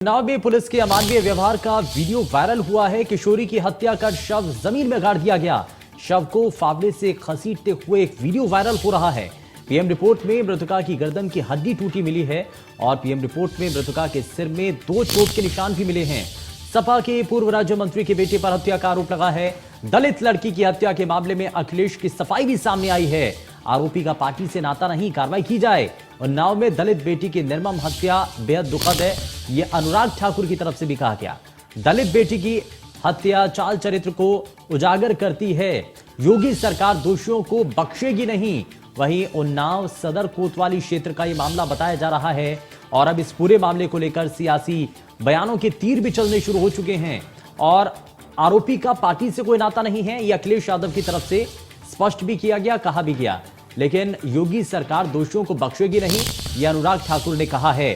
उन्नाव में पुलिस के अमानवीय व्यवहार का वीडियो वायरल हुआ है। किशोरी की हत्या कर शव जमीन में गाड़ दिया गया। शव को फावड़े से घसीटते हुए एक वीडियो वायरल हो रहा है। पीएम रिपोर्ट में मृतका की गर्दन की हड्डी टूटी मिली है और पीएम रिपोर्ट में मृतका के सिर में 2 चोट के निशान भी मिले हैं। सपा के पूर्व राज्य मंत्री के बेटे पर हत्या का आरोप लगा है। दलित लड़की की हत्या के मामले में अखिलेश की सफाई भी सामने आई है। आरोपी का पार्टी से नाता नहीं, कार्रवाई की जाए। उन्नाव में दलित बेटी की निर्मम हत्या बेहद दुखद है, यह अनुराग ठाकुर की तरफ से भी कहा गया। दलित बेटी की हत्या चाल चरित्र को उजागर करती है। योगी सरकार दोषियों को बख्शेगी नहीं। वहीं उन्नाव सदर कोतवाली क्षेत्र का यह मामला बताया जा रहा है और अब इस पूरे मामले को लेकर सियासी बयानों के तीर भी चलने शुरू हो चुके हैं और आरोपी का पार्टी से कोई नाता नहीं है, यह अखिलेश यादव की तरफ से स्पष्ट भी किया गया, कहा भी गया। लेकिन योगी सरकार दोषियों को बख्शेगी नहीं, यह अनुराग ठाकुर ने कहा है।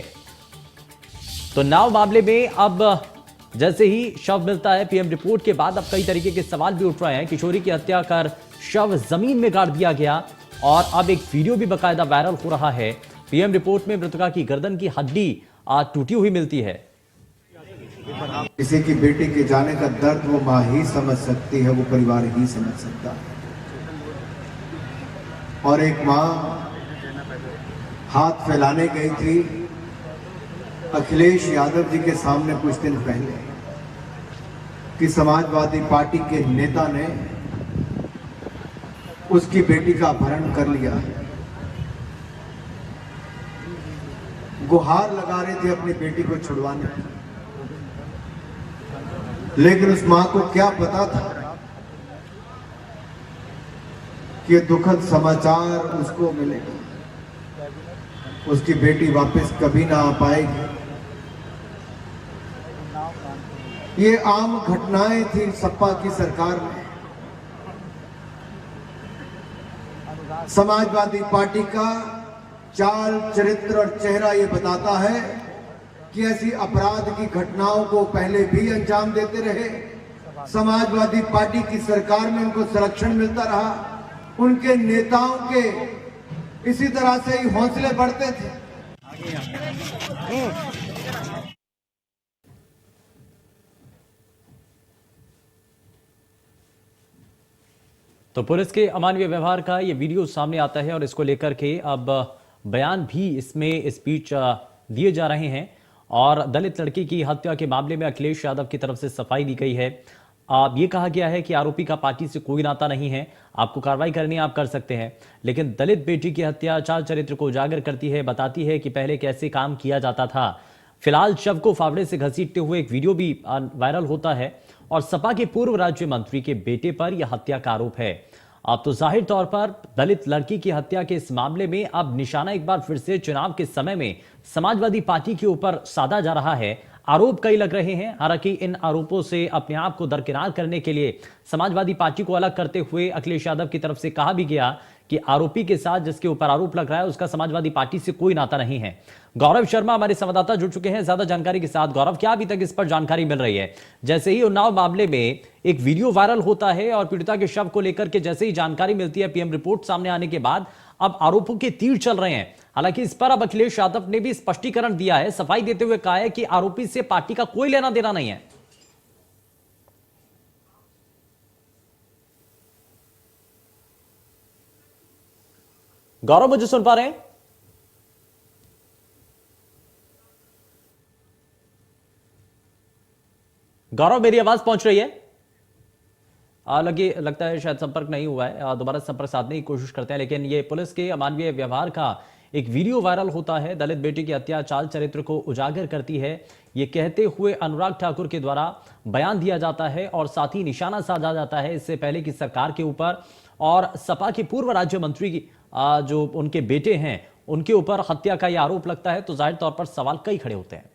तो उन्नाव मामले में अब जैसे ही शव मिलता है पीएम रिपोर्ट के बाद अब कई तरीके के सवाल भी उठ रहे हैं। किशोरी की हत्या कर शव जमीन में गाड़ दिया गया और अब एक वीडियो भी बाकायदा वायरल हो रहा है। पीएम रिपोर्ट में मृतका की गर्दन की हड्डी टूटी हुई मिलती है। किसी की बेटी के जाने का दर्द वो माँ ही समझ सकती है, वो परिवार ही समझ सकता है। और एक माँ हाथ फैलाने गई थी अखिलेश यादव जी के सामने कुछ दिन पहले कि समाजवादी पार्टी के नेता ने उसकी बेटी का अपहरण कर लिया। गुहार लगा रहे थे अपनी बेटी को छुड़वाने, लेकिन उस मां को क्या पता था कि दुखद समाचार उसको मिलेगा, उसकी बेटी वापस कभी ना आ पाएगी। ये आम घटनाएं थी सपा की सरकार में। समाजवादी पार्टी का चाल चरित्र और चेहरा ये बताता है कि ऐसी अपराध की घटनाओं को पहले भी अंजाम देते रहे। समाजवादी पार्टी की सरकार में उनको संरक्षण मिलता रहा। उनके नेताओं के इसी तरह से ही हौसले बढ़ते थे। तो पुलिस के अमानवीय व्यवहार का ये वीडियो सामने आता है और इसको लेकर के अब बयान भी इसमें स्पीच दिए जा रहे हैं और दलित लड़की की हत्या के मामले में अखिलेश यादव की तरफ से सफाई दी गई है। अब ये कहा गया है कि आरोपी का पार्टी से कोई नाता नहीं है, आपको कार्रवाई करनी है आप कर सकते हैं, लेकिन दलित बेटी की हत्या चाल चरित्र को उजागर करती है, बताती है कि पहले कैसे काम किया जाता था। फिलहाल शव को फावड़े से घसीटते हुए एक वीडियो भी वायरल होता है और सपा के पूर्व राज्य मंत्री के बेटे पर यह हत्या का आरोप है। अब तो जाहिर तौर पर दलित लड़की की हत्या के इस मामले में अब निशाना एक बार फिर से चुनाव के समय में समाजवादी पार्टी के ऊपर साधा जा रहा है। आरोप कई लग रहे हैं, हालांकि इन आरोपों से अपने आप को दरकिनार करने के लिए समाजवादी पार्टी को अलग करते हुए अखिलेश यादव की तरफ से कहा भी गया कि आरोपी के साथ जिसके ऊपर आरोप लग रहा है उसका समाजवादी पार्टी से कोई नाता नहीं है। गौरव शर्मा हमारे संवाददाता जुड़ चुके हैं ज्यादा जानकारी के साथ। गौरव, क्या अभी तक इस पर जानकारी मिल रही है? जैसे ही उन्नाव मामले में एक वीडियो वायरल होता है और पीड़िता के शव को लेकर के जैसे ही जानकारी मिलती है पीएम रिपोर्ट सामने आने के बाद अब आरोपों के तीर चल रहे हैं। हालांकि इस पर अब अखिलेश यादव ने भी स्पष्टीकरण दिया है, सफाई देते हुए कहा है कि आरोपी से पार्टी का कोई लेना देना नहीं है। गौरव, मुझे सुन पा रहे हैं? गौरव, मेरी आवाज पहुंच रही है? लगता है शायद संपर्क नहीं हुआ है, दोबारा संपर्क साधने की कोशिश करते हैं। लेकिन ये पुलिस के अमानवीय व्यवहार का एक वीडियो वायरल होता है। दलित बेटी की हत्या चाल चरित्र को उजागर करती है, ये कहते हुए अनुराग ठाकुर के द्वारा बयान दिया जाता है और साथ ही निशाना साधा जाता है इससे पहले की सरकार के ऊपर और सपा के पूर्व राज्य मंत्री की जो उनके बेटे हैं उनके ऊपर हत्या का यह आरोप लगता है। तो जाहिर तौर पर सवाल कई खड़े होते हैं।